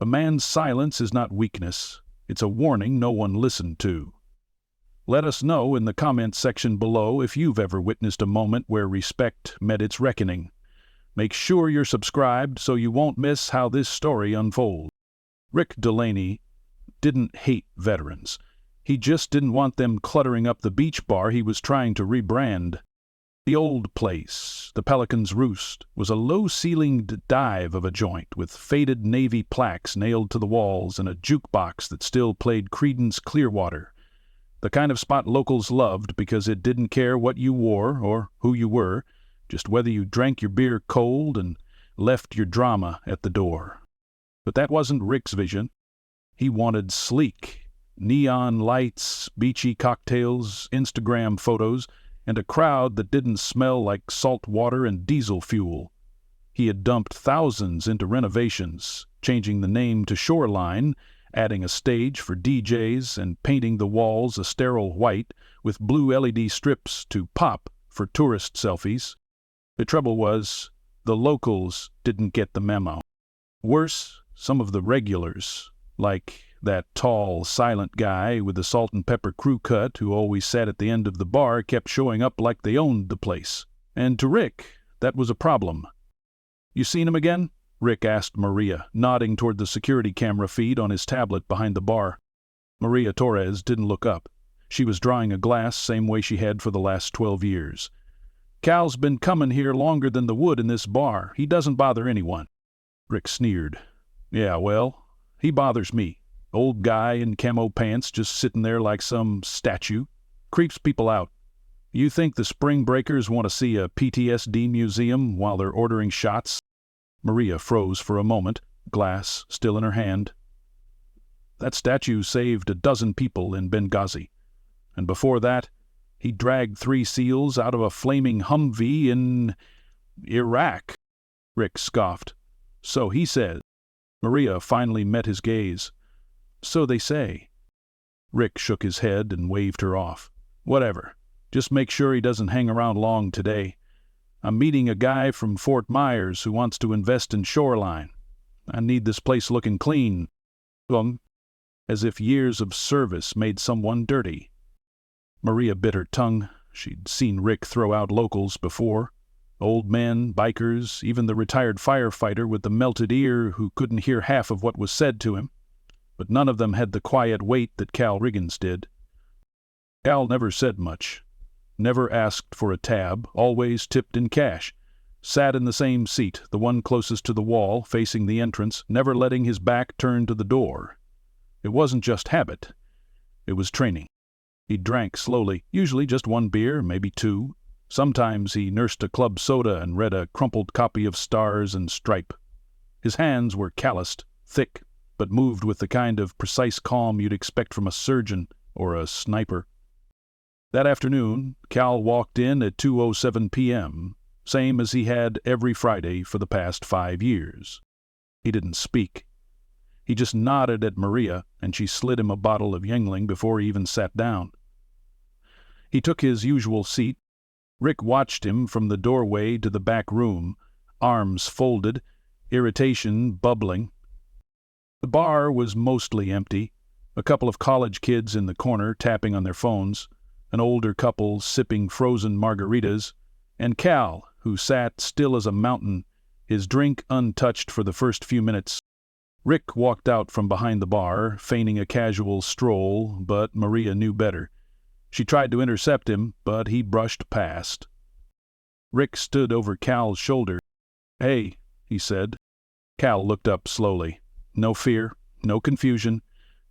A man's silence is not weakness. It's a warning no one listened to. Let us know in the comments section below if you've ever witnessed a moment where respect met its reckoning. Make sure you're subscribed so you won't miss how this story unfolds. Rick Delaney didn't hate veterans. He just didn't want them cluttering up the beach bar he was trying to rebrand. The old place, the Pelican's Roost, was a low-ceilinged dive of a joint with faded Navy plaques nailed to the walls and a jukebox that still played Creedence Clearwater. The kind of spot locals loved because it didn't care what you wore or who you were, just whether you drank your beer cold and left your drama at the door. But that wasn't Rick's vision. He wanted sleek, neon lights, beachy cocktails, Instagram photos, and a crowd that didn't smell like salt water and diesel fuel. He had dumped thousands into renovations, changing the name to Shoreline, adding a stage for DJs, and painting the walls a sterile white with blue LED strips to pop for tourist selfies. The trouble was, the locals didn't get the memo. Worse, some of the regulars, like that tall, silent guy with the salt and pepper crew cut who always sat at the end of the bar, kept showing up like they owned the place. And to Rick, that was a problem. "You seen him again?" Rick asked Maria, nodding toward the security camera feed on his tablet behind the bar. Maria Torres didn't look up. She was drawing a glass same way she had for the last 12 years. "Cal's been coming here longer than the wood in this bar. He doesn't bother anyone." Rick sneered. "Yeah, well, he bothers me. Old guy in camo pants just sitting there like some statue. Creeps people out. You think the spring breakers want to see a PTSD museum while they're ordering shots?" Maria froze for a moment, glass still in her hand. "That statue saved a dozen people in Benghazi. And before that, he dragged 3 SEALs out of a flaming Humvee in Iraq." Rick scoffed. "So he says." Maria finally met his gaze. "So they say." Rick shook his head and waved her off. "Whatever. Just make sure he doesn't hang around long today. I'm meeting a guy from Fort Myers who wants to invest in Shoreline. I need this place looking clean. As if years of service made someone dirty." Maria bit her tongue. She'd seen Rick throw out locals before. Old men, bikers, even the retired firefighter with the melted ear who couldn't hear half of what was said to him. But none of them had the quiet weight that Cal Riggins did. Cal never said much, never asked for a tab, always tipped in cash, sat in the same seat, the one closest to the wall, facing the entrance, never letting his back turn to the door. It wasn't just habit. It was training. He drank slowly, usually just 1 beer, maybe 2. Sometimes he nursed a club soda and read a crumpled copy of Stars and Stripe. His hands were calloused, thick, but moved with the kind of precise calm you'd expect from a surgeon or a sniper. That afternoon, Cal walked in at 2:07 p.m., same as he had every Friday for the past 5 years. He didn't speak. He just nodded at Maria, and she slid him a bottle of Yuengling before he even sat down. He took his usual seat. Rick watched him from the doorway to the back room, arms folded, irritation bubbling. The bar was mostly empty, a couple of college kids in the corner tapping on their phones, an older couple sipping frozen margaritas, and Cal, who sat still as a mountain, his drink untouched for the first few minutes. Rick walked out from behind the bar, feigning a casual stroll, but Maria knew better. She tried to intercept him, but he brushed past. Rick stood over Cal's shoulder. "Hey," he said. Cal looked up slowly. No fear, no confusion,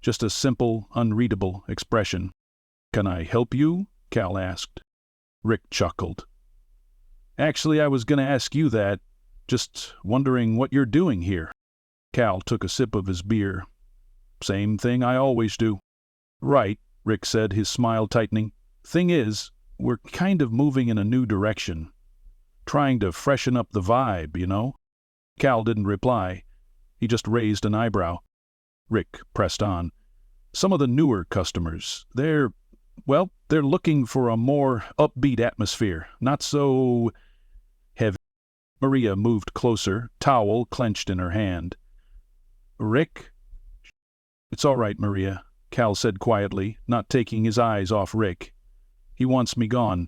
just a simple, unreadable expression. "Can I help you?" Cal asked. Rick chuckled. "Actually, I was going to ask you that. Just wondering what you're doing here." Cal took a sip of his beer. "Same thing I always do." "Right," Rick said, his smile tightening. "Thing is, we're kind of moving in a new direction. Trying to freshen up the vibe, you know?" Cal didn't reply. He just raised an eyebrow. Rick pressed on. "Some of the newer customers, they're looking for a more upbeat atmosphere, not so heavy." Maria moved closer, towel clenched in her hand. Rick? It's all right, Maria, Cal said quietly, not taking his eyes off Rick. He wants me gone.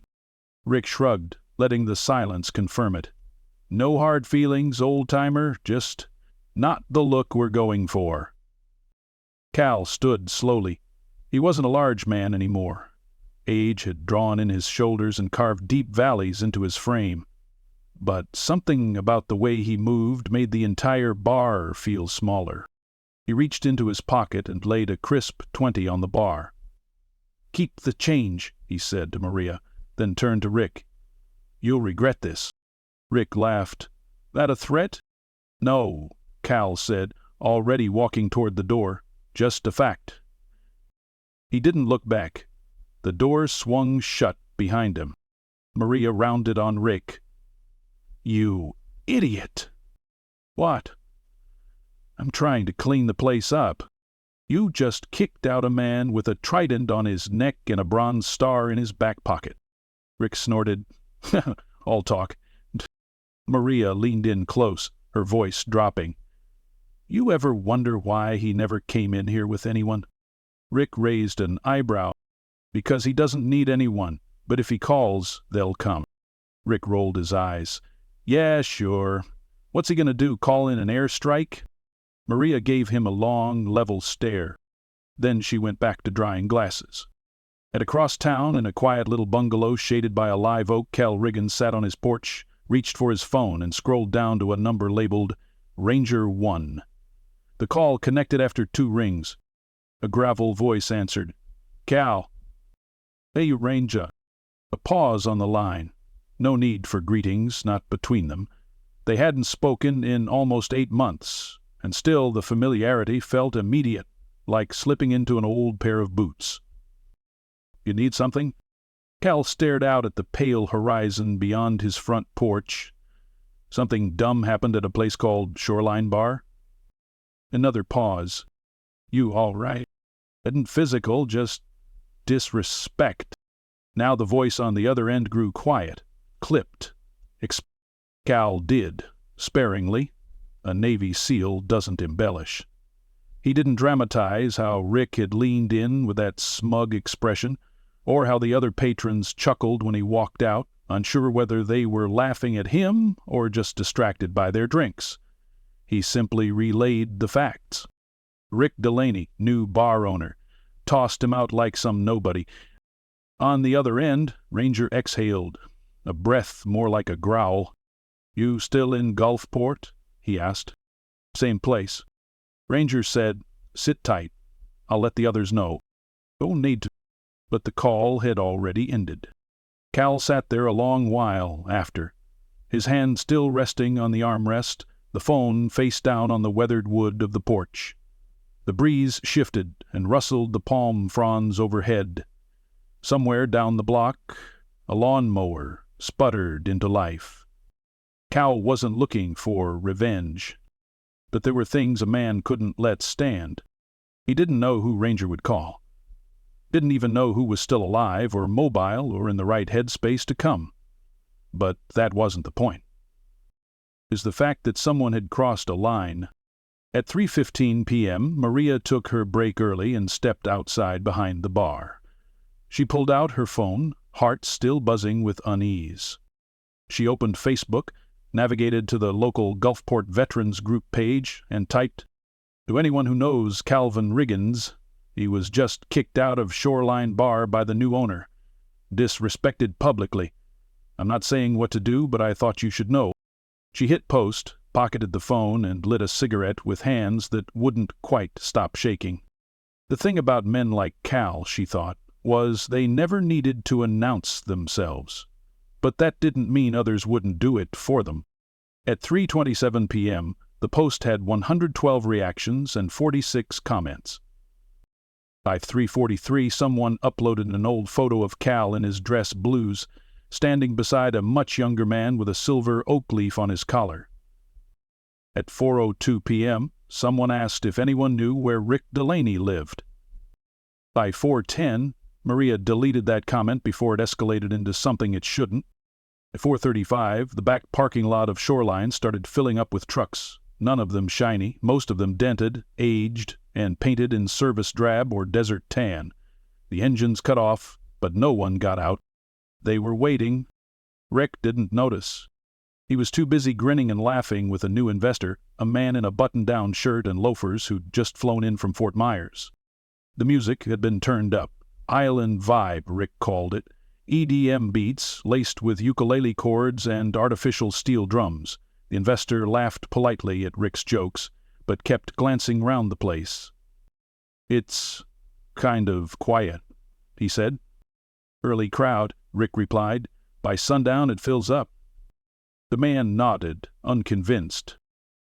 Rick shrugged, letting the silence confirm it. No hard feelings, old-timer, just not the look we're going for. Cal stood slowly. He wasn't a large man anymore. Age had drawn in his shoulders and carved deep valleys into his frame. But something about the way he moved made the entire bar feel smaller. He reached into his pocket and laid a crisp 20 on the bar. "Keep the change," he said to Maria, then turned to Rick. "You'll regret this." Rick laughed. "That a threat?" "No," Cal said, already walking toward the door. "Just a fact." He didn't look back. The door swung shut behind him. Maria rounded on Rick. "You idiot!" "What?" "I'm trying to clean the place up. You just kicked out a man with a trident on his neck and a bronze star in his back pocket." Rick snorted. "All talk." Maria leaned in close, her voice dropping. "You ever wonder why he never came in here with anyone?" Rick raised an eyebrow. "Because he doesn't need anyone, but if he calls, they'll come." Rick rolled his eyes. "Yeah, sure. What's he gonna do, call in an airstrike?" Maria gave him a long, level stare. Then she went back to drying glasses. At across town, in a quiet little bungalow shaded by a live oak, Cal Riggins sat on his porch, reached for his phone, and scrolled down to a number labeled Ranger 1. The call connected after 2 rings. A gravel voice answered. "Cal." "Hey, Ranger." A pause on the line. No need for greetings, not between them. They hadn't spoken in almost 8 months, and still the familiarity felt immediate, like slipping into an old pair of boots. "You need something?" Cal stared out at the pale horizon beyond his front porch. "Something dumb happened at a place called Shoreline Bar?" Another pause. "You all right?" "Isn't physical, just disrespect." Now the voice on the other end grew quiet, clipped. Cal did, sparingly. A Navy SEAL doesn't embellish. He didn't dramatize how Rick had leaned in with that smug expression, or how the other patrons chuckled when he walked out, unsure whether they were laughing at him or just distracted by their drinks. He simply relayed the facts. Rick Delaney, new bar owner, tossed him out like some nobody. On the other end, Ranger exhaled, a breath more like a growl. "You still in Gulfport?" he asked. "Same place." Ranger said, "Sit tight. I'll let the others know." "Don't need to." But the call had already ended. Cal sat there a long while after, his hand still resting on the armrest, the phone face down on the weathered wood of the porch. The breeze shifted and rustled the palm fronds overhead. Somewhere down the block, a lawnmower sputtered into life. Cal wasn't looking for revenge, but there were things a man couldn't let stand. He didn't know who Ranger would call. Didn't even know who was still alive or mobile or in the right headspace to come. But that wasn't the point. It was the fact that someone had crossed a line. At 3:15 p.m., Maria took her break early and stepped outside behind the bar. She pulled out her phone, heart still buzzing with unease. She opened Facebook, navigated to the local Gulfport Veterans Group page, and typed, "To anyone who knows Calvin Riggins, he was just kicked out of Shoreline Bar by the new owner. Disrespected publicly. I'm not saying what to do, but I thought you should know." She hit post, pocketed the phone, and lit a cigarette with hands that wouldn't quite stop shaking. The thing about men like Cal, she thought, was they never needed to announce themselves. But that didn't mean others wouldn't do it for them. At 3:27 p.m., the post had 112 reactions and 46 comments. By 3:43, someone uploaded an old photo of Cal in his dress blues, standing beside a much younger man with a silver oak leaf on his collar. At 4:02 p.m., someone asked if anyone knew where Rick Delaney lived. By 4:10, Maria deleted that comment before it escalated into something it shouldn't. At 4:35, the back parking lot of Shoreline started filling up with trucks, none of them shiny, most of them dented, aged, and painted in service drab or desert tan. The engines cut off, but no one got out. They were waiting. Rick didn't notice. He was too busy grinning and laughing with a new investor, a man in a button-down shirt and loafers who'd just flown in from Fort Myers. The music had been turned up. Island vibe, Rick called it. EDM beats, laced with ukulele chords and artificial steel drums. The investor laughed politely at Rick's jokes, but kept glancing round the place. "It's kind of quiet," he said. "Early crowd," Rick replied. "By sundown it fills up." The man nodded, unconvinced.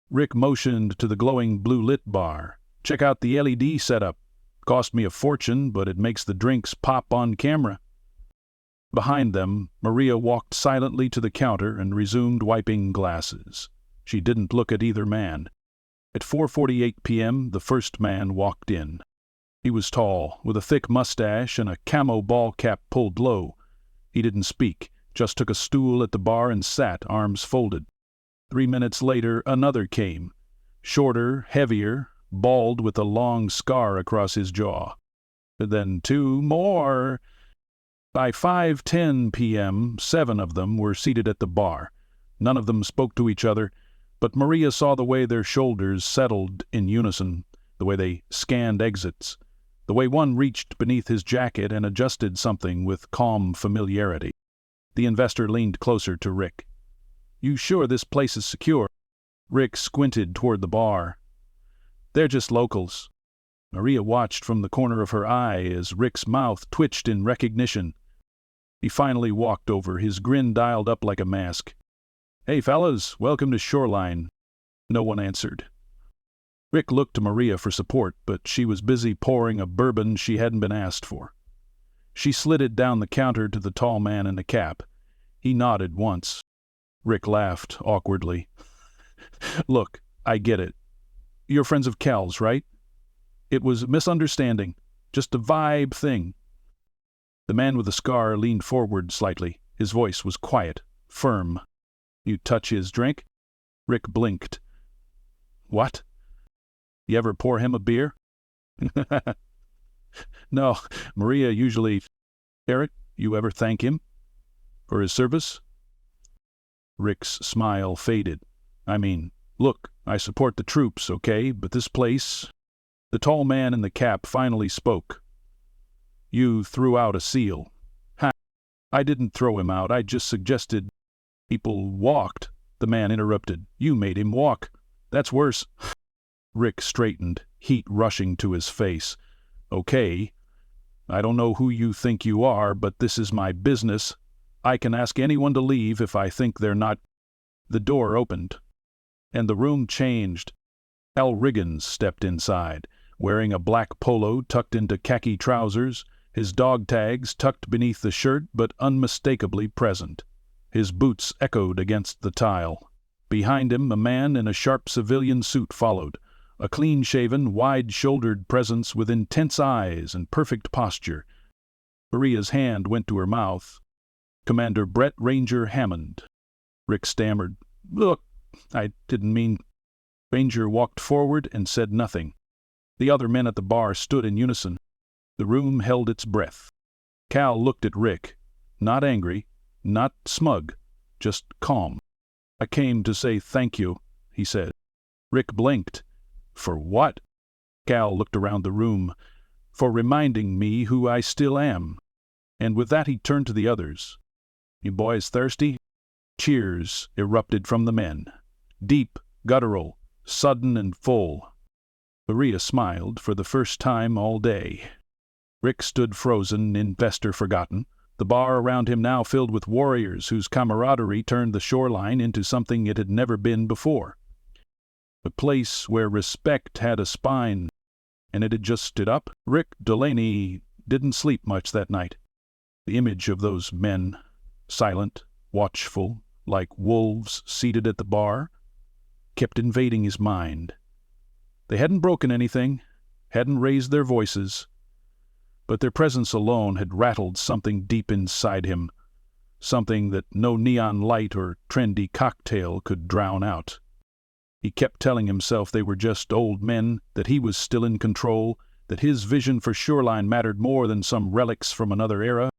Rick motioned to the glowing blue-lit bar. "Check out the LED setup. Cost me a fortune, but it makes the drinks pop on camera." Behind them, Maria walked silently to the counter and resumed wiping glasses. She didn't look at either man. At 4:48 p.m., the first man walked in. He was tall, with a thick mustache and a camo ball cap pulled low. He didn't speak, just took a stool at the bar and sat, arms folded. 3 minutes later, another came. Shorter, heavier, bald with a long scar across his jaw. Then 2 more. By 5:10 p.m., 7 of them were seated at the bar. None of them spoke to each other, but Maria saw the way their shoulders settled in unison, the way they scanned exits, the way one reached beneath his jacket and adjusted something with calm familiarity. The investor leaned closer to Rick. "You sure this place is secure?" Rick squinted toward the bar. "They're just locals." Maria watched from the corner of her eye as Rick's mouth twitched in recognition. He finally walked over, his grin dialed up like a mask. "Hey, fellas, welcome to Shoreline." No one answered. Rick looked to Maria for support, but she was busy pouring a bourbon she hadn't been asked for. She slid it down the counter to the tall man in the cap. He nodded once. Rick laughed awkwardly. "Look, I get it. You're friends of Cal's, right? It was a misunderstanding, just a vibe thing." The man with the scar leaned forward slightly. His voice was quiet, firm. "You touch his drink?" Rick blinked. "What? You ever pour him a beer?" "No, Maria usually..." "Eric, you ever thank him for his service?" Rick's smile faded. "I mean, look, I support the troops, okay, but this place..." The tall man in the cap finally spoke. "You threw out a SEAL." "Ha! I didn't throw him out, I just suggested..." "People walked," the man interrupted. "You made him walk. That's worse." Rick straightened, heat rushing to his face. "Okay, I don't know who you think you are, but this is my business. I can ask anyone to leave if I think they're not..." The door opened, and the room changed. Al Riggins stepped inside, wearing a black polo tucked into khaki trousers, his dog tags tucked beneath the shirt but unmistakably present. His boots echoed against the tile. Behind him, a man in a sharp civilian suit followed, a clean-shaven, wide-shouldered presence with intense eyes and perfect posture. Maria's hand went to her mouth. "Commander Brett Ranger Hammond." Rick stammered. "Look, I didn't mean..." Ranger walked forward and said nothing. The other men at the bar stood in unison. The room held its breath. Cal looked at Rick, not angry, not smug, just calm. "I came to say thank you," he said. Rick blinked. "For what?" Cal looked around the room. "For reminding me who I still am." And with that he turned to the others. "You boys thirsty?" Cheers erupted from the men. Deep, guttural, sudden and full. Maria smiled for the first time all day. Rick stood frozen, investor forgotten, the bar around him now filled with warriors whose camaraderie turned the shoreline into something it had never been before. A place where respect had a spine, and it had just stood up. Rick Delaney didn't sleep much that night. The image of those men, silent, watchful, like wolves seated at the bar, kept invading his mind. They hadn't broken anything, hadn't raised their voices, but their presence alone had rattled something deep inside him, something that no neon light or trendy cocktail could drown out. He kept telling himself they were just old men, that he was still in control, that his vision for Shoreline mattered more than some relics from another era.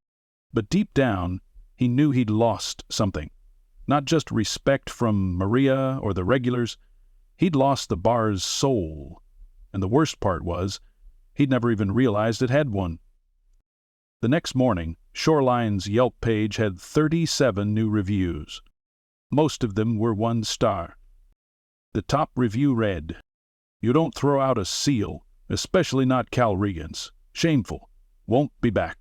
But deep down, he knew he'd lost something. Not just respect from Maria or the regulars. He'd lost the bar's soul. And the worst part was, he'd never even realized it had one. The next morning, Shoreline's Yelp page had 37 new reviews. Most of them were 1 star. The top review read, "You don't throw out a seal, especially not Cal Riggins. Shameful. Won't be back."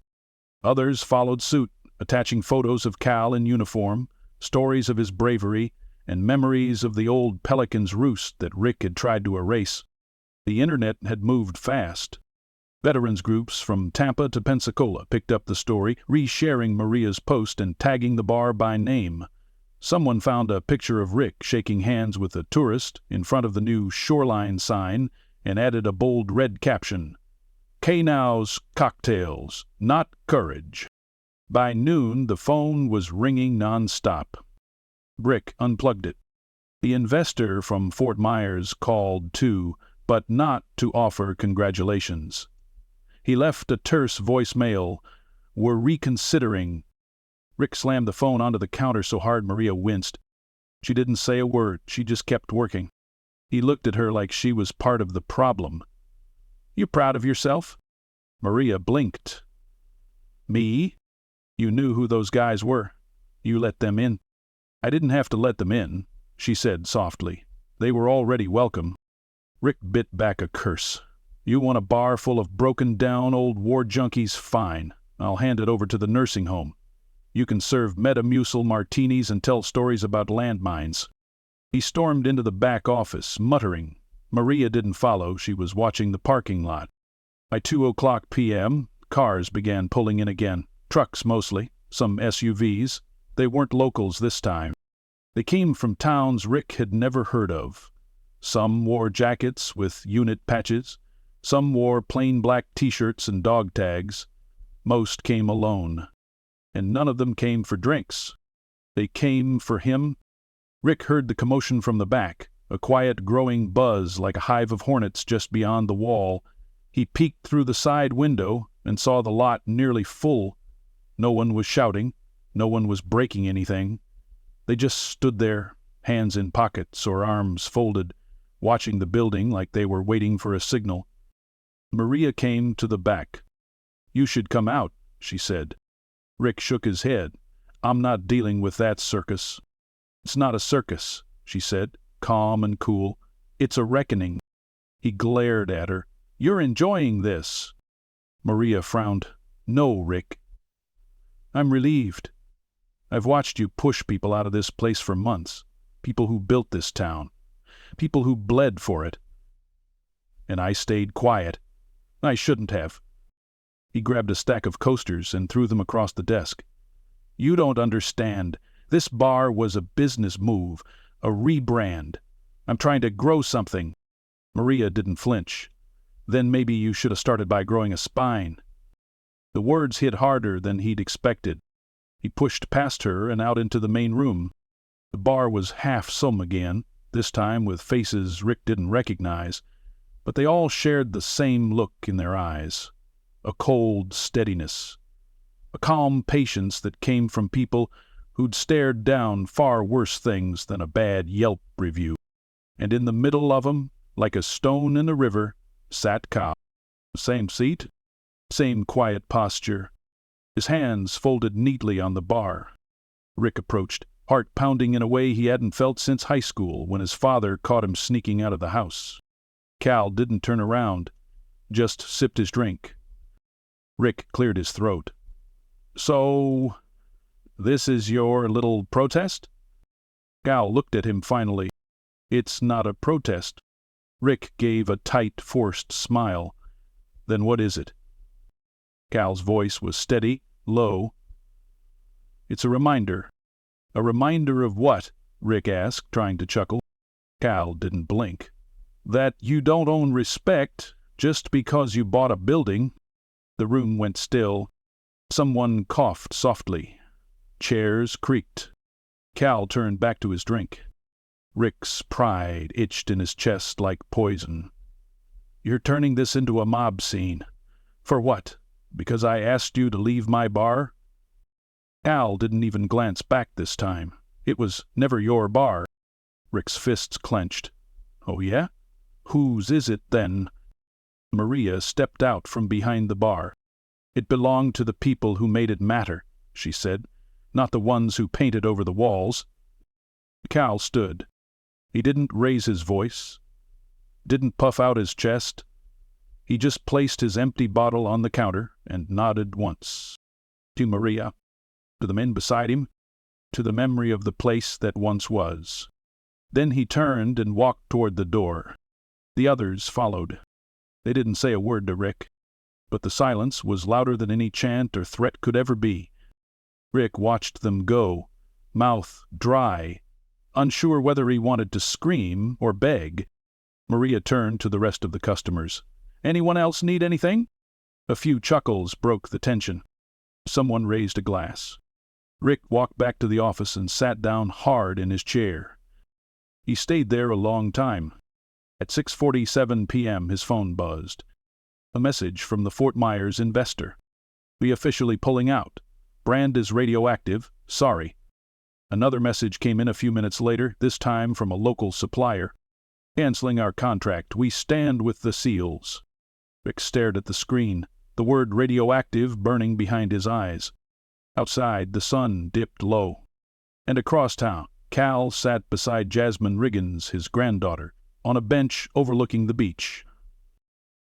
Others followed suit, attaching photos of Cal in uniform, stories of his bravery, and memories of the old Pelican's roost that Rick had tried to erase. The internet had moved fast. Veterans groups from Tampa to Pensacola picked up the story, resharing Maria's post and tagging the bar by name. Someone found a picture of Rick shaking hands with a tourist in front of the new Shoreline sign and added a bold red caption, "K-Now's Cocktails, Not Courage." By noon, the phone was ringing non-stop. Rick unplugged it. The investor from Fort Myers called too, but not to offer congratulations. He left a terse voicemail, "We're reconsidering." Rick slammed the phone onto the counter so hard Maria winced. She didn't say a word, she just kept working. He looked at her like she was part of the problem. "You proud of yourself?" Maria blinked. "Me? You knew who those guys were. You let them in." "I didn't have to let them in," she said softly. "They were already welcome." Rick bit back a curse. "You want a bar full of broken-down old war junkies? Fine. I'll hand it over to the nursing home. You can serve Metamucil martinis and tell stories about landmines." He stormed into the back office, muttering. Maria didn't follow. She was watching the parking lot. By 2:00 p.m., cars began pulling in again. Trucks mostly, some SUVs. They weren't locals this time. They came from towns Rick had never heard of. Some wore jackets with unit patches. Some wore plain black T-shirts and dog tags. Most came alone. And none of them came for drinks. They came for him. Rick heard the commotion from the back, a quiet growing buzz like a hive of hornets just beyond the wall. He peeked through the side window and saw the lot nearly full. No one was shouting. No one was breaking anything. They just stood there, hands in pockets or arms folded, watching the building like they were waiting for a signal. Maria came to the back. "You should come out," she said. Rick shook his head. "I'm not dealing with that circus." "It's not a circus," she said, calm and cool. "It's a reckoning." He glared at her. "You're enjoying this." Maria frowned. "No, Rick. I'm relieved. I've watched you push people out of this place for months. People who built this town. People who bled for it. And I stayed quiet. I shouldn't have." He grabbed a stack of coasters and threw them across the desk. "You don't understand. This bar was a business move, a rebrand. I'm trying to grow something." Maria didn't flinch. "Then maybe you should have started by growing a spine." The words hit harder than he'd expected. He pushed past her and out into the main room. The bar was half some again, this time with faces Rick didn't recognize, but they all shared the same look in their eyes. A cold steadiness. A calm patience that came from people who'd stared down far worse things than a bad Yelp review. And in the middle of 'em, like a stone in a river, sat Cal. Same seat, same quiet posture, his hands folded neatly on the bar. Rick approached, heart pounding in a way he hadn't felt since high school when his father caught him sneaking out of the house. Cal didn't turn around, just sipped his drink. Rick cleared his throat. "So, this is your little protest?" Cal looked at him finally. "It's not a protest." Rick gave a tight, forced smile. "Then what is it?" Cal's voice was steady, low. "It's a reminder." "A reminder of what?" Rick asked, trying to chuckle. Cal didn't blink. "That you don't own respect just because you bought a building." The room went still. Someone coughed softly. Chairs creaked. Cal turned back to his drink. Rick's pride itched in his chest like poison. "You're turning this into a mob scene. For what? Because I asked you to leave my bar?" Cal didn't even glance back this time. It was never your bar. Rick's fists clenched. "Oh, yeah? Whose is it, then?" Maria stepped out from behind the bar. "It belonged to the people who made it matter," she said, "not the ones who painted over the walls." Cal stood. He didn't raise his voice, didn't puff out his chest. He just placed his empty bottle on the counter and nodded once. To Maria, to the men beside him, to the memory of the place that once was. Then he turned and walked toward the door. The others followed. They didn't say a word to Rick, but the silence was louder than any chant or threat could ever be. Rick watched them go, mouth dry, unsure whether he wanted to scream or beg. Maria turned to the rest of the customers. "Anyone else need anything?" A few chuckles broke the tension. Someone raised a glass. Rick walked back to the office and sat down hard in his chair. He stayed there a long time. At 6:47 p.m. his phone buzzed. A message from the Fort Myers investor. "We officially pulling out. Brand is radioactive. Sorry." Another message came in a few minutes later, this time from a local supplier. "Canceling our contract. We stand with the SEALs." Rick stared at the screen, the word radioactive burning behind his eyes. Outside, the sun dipped low. And across town, Cal sat beside Jasmine Riggins, his granddaughter, on a bench overlooking the beach.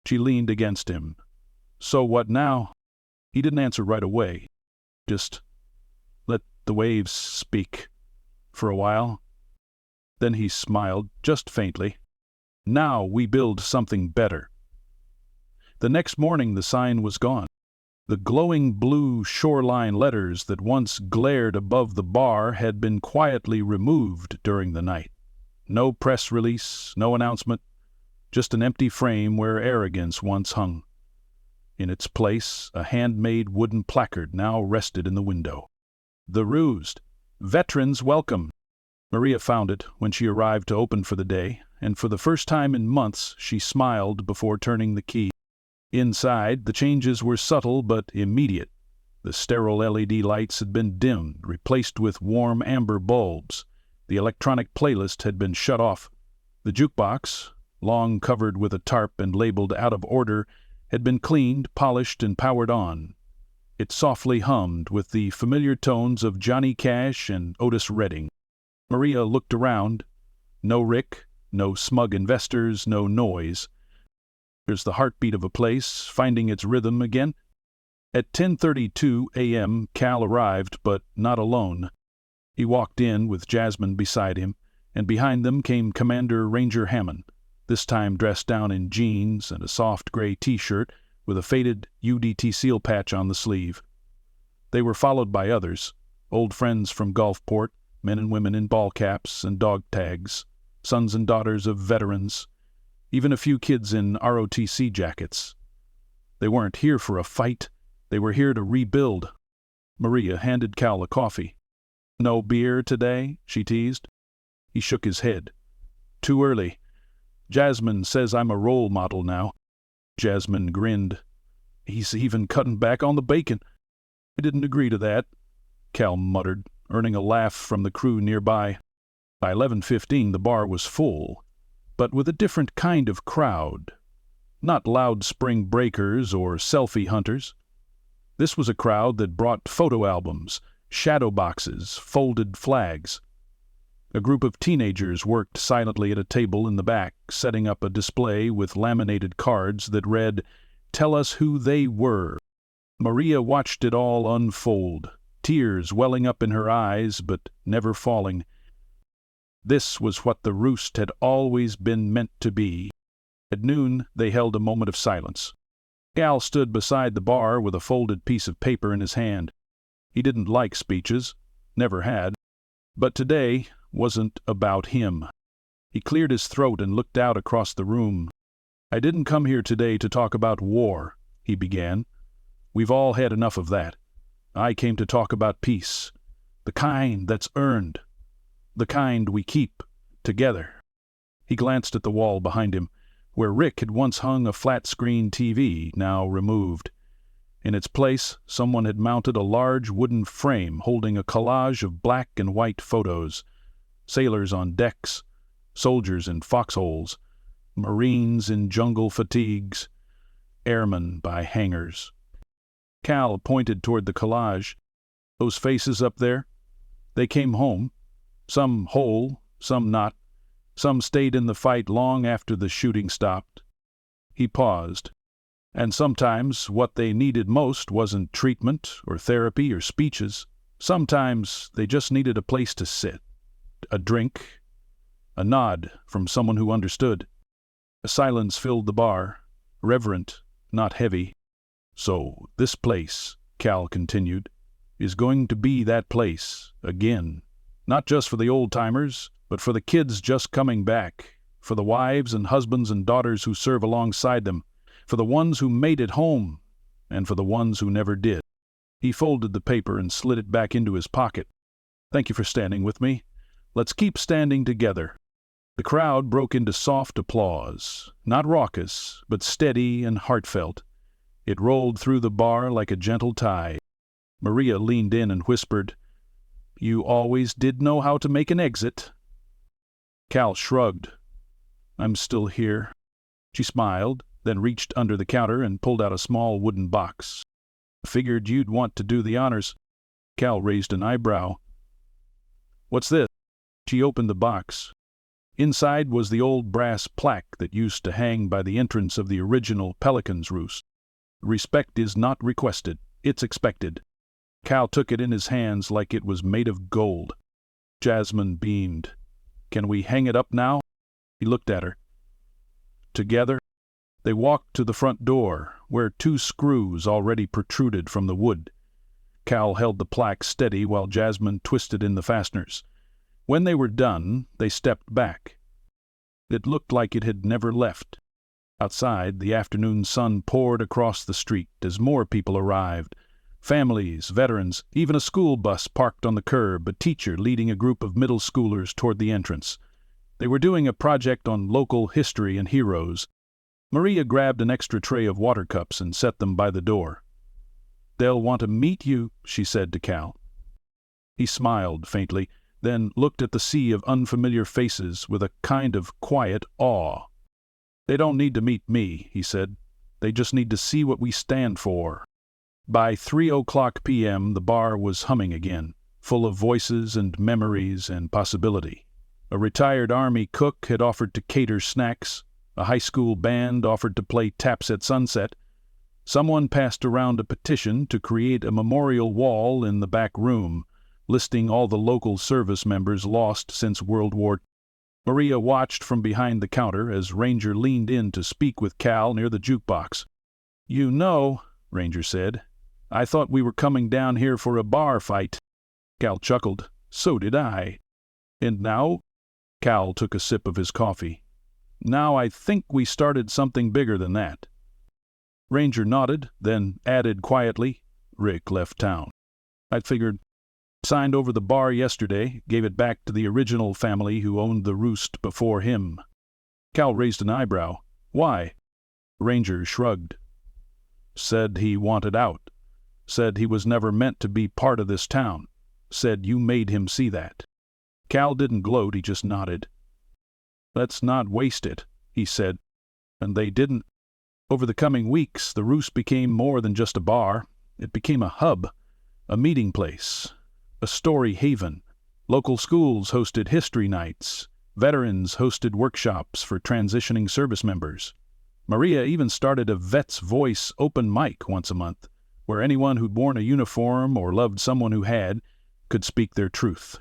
She leaned against him. "So what now?" He didn't answer right away. Just let the waves speak for a while. Then he smiled, just faintly. "Now we build something better." The next morning the sign was gone. The glowing blue shoreline letters that once glared above the bar had been quietly removed during the night. No press release, no announcement, just an empty frame where arrogance once hung. In its place, a handmade wooden placard now rested in the window. "The Rused. Veterans welcome." Maria found it when she arrived to open for the day, and for the first time in months she smiled before turning the key. Inside, the changes were subtle but immediate. The sterile LED lights had been dimmed, replaced with warm amber bulbs. The electronic playlist had been shut off. The jukebox, long covered with a tarp and labeled out of order, had been cleaned, polished, and powered on. It softly hummed with the familiar tones of Johnny Cash and Otis Redding. Maria looked around. No Rick, no smug investors, no noise. There's the heartbeat of a place, finding its rhythm again. At 10:32 a.m., Cal arrived, but not alone. He walked in with Jasmine beside him, and behind them came Commander Ranger Hammond, this time dressed down in jeans and a soft gray T-shirt with a faded UDT seal patch on the sleeve. They were followed by others, old friends from Gulfport, men and women in ball caps and dog tags, sons and daughters of veterans, even a few kids in ROTC jackets. They weren't here for a fight. They were here to rebuild. Maria handed Cal a coffee. "No beer today?" she teased. He shook his head. "Too early. Jasmine says I'm a role model now." Jasmine grinned. "He's even cutting back on the bacon." "I didn't agree to that," Cal muttered, earning a laugh from the crew nearby. By 11:15 the bar was full, but with a different kind of crowd. Not loud spring breakers or selfie hunters. This was a crowd that brought photo albums, shadow boxes, folded flags. A group of teenagers worked silently at a table in the back, setting up a display with laminated cards that read, "Tell us who they were." Maria watched it all unfold, tears welling up in her eyes but never falling. This was what the Roost had always been meant to be. At noon, they held a moment of silence. Cal stood beside the bar with a folded piece of paper in his hand. He didn't like speeches, never had, but today wasn't about him. He cleared his throat and looked out across the room. "I didn't come here today to talk about war," he began. "We've all had enough of that. I came to talk about peace, the kind that's earned, the kind we keep Together. He glanced at the wall behind him, where Rick had once hung a flat-screen TV, now removed. In its place, someone had mounted a large wooden frame holding a collage of black and white photos. Sailors on decks, soldiers in foxholes, Marines in jungle fatigues, airmen by hangars. Cal pointed toward the collage. Those faces up there? They came home. Some whole, some not. Some stayed in the fight long after the shooting stopped. He paused. And sometimes what they needed most wasn't treatment or therapy or speeches. Sometimes they just needed a place to sit, a drink, a nod from someone who understood. A silence filled the bar, reverent, not heavy. So this place, Cal continued, is going to be that place again. Not just for the old-timers, but for the kids just coming back, for the wives and husbands and daughters who serve alongside them, for the ones who made it home, and for the ones who never did. He folded the paper and slid it back into his pocket. Thank you for standing with me. Let's keep standing together. The crowd broke into soft applause, not raucous, but steady and heartfelt. It rolled through the bar like a gentle tide. Maria leaned in and whispered, "You always did know how to make an exit." Cal shrugged. "I'm still here." She smiled, then reached under the counter and pulled out a small wooden box. "Figured you'd want to do the honors." Cal raised an eyebrow. "What's this?" She opened the box. Inside was the old brass plaque that used to hang by the entrance of the original Pelican's Roost. "Respect is not requested, it's expected." Cal took it in his hands like it was made of gold. Jasmine beamed. "Can we hang it up now?" He looked at her. Together, they walked to the front door, where 2 screws already protruded from the wood. Cal held the plaque steady while Jasmine twisted in the fasteners. When they were done, they stepped back. It looked like it had never left. Outside, the afternoon sun poured across the street as more people arrived. Families, veterans, even a school bus parked on the curb, a teacher leading a group of middle schoolers toward the entrance. They were doing a project on local history and heroes. Maria grabbed an extra tray of water cups and set them by the door. "They'll want to meet you," she said to Cal. He smiled faintly, then looked at the sea of unfamiliar faces with a kind of quiet awe. "They don't need to meet me," he said. "They just need to see what we stand for." By 3:00 p.m. the bar was humming again, full of voices and memories and possibility. A retired Army cook had offered to cater snacks. A high school band offered to play taps at sunset. Someone passed around a petition to create a memorial wall in the back room, listing all the local service members lost since World War II. Maria watched from behind the counter as Ranger leaned in to speak with Cal near the jukebox. "You know," Ranger said, "I thought we were coming down here for a bar fight." Cal chuckled. "So did I." "And now?" Cal took a sip of his coffee. "Now I think we started something bigger than that." Ranger nodded, then added quietly, "Rick left town. I figured. Signed over the bar yesterday, gave it back to the original family who owned the roost before him." Cal raised an eyebrow. "Why?" Ranger shrugged. "Said he wanted out. Said he was never meant to be part of this town. Said you made him see that." Cal didn't gloat, he just nodded. "Let's not waste it," he said. And they didn't. Over the coming weeks, the Roost became more than just a bar. It became a hub, a meeting place, a story haven. Local schools hosted history nights. Veterans hosted workshops for transitioning service members. Maria even started a Vet's Voice open mic once a month, where anyone who'd worn a uniform or loved someone who had could speak their truth.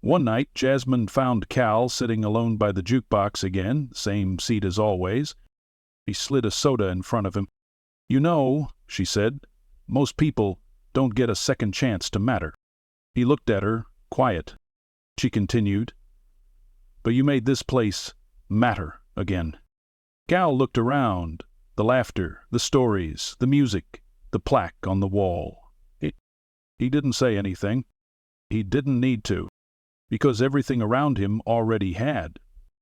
One night, Jasmine found Cal sitting alone by the jukebox again, same seat as always. He slid a soda in front of him. "You know," she said, "most people don't get a second chance to matter." He looked at her, quiet. She continued, "But you made this place matter again." Cal looked around. The laughter, the stories, the music, the plaque on the wall. He didn't say anything. He didn't need to. because everything around him already had.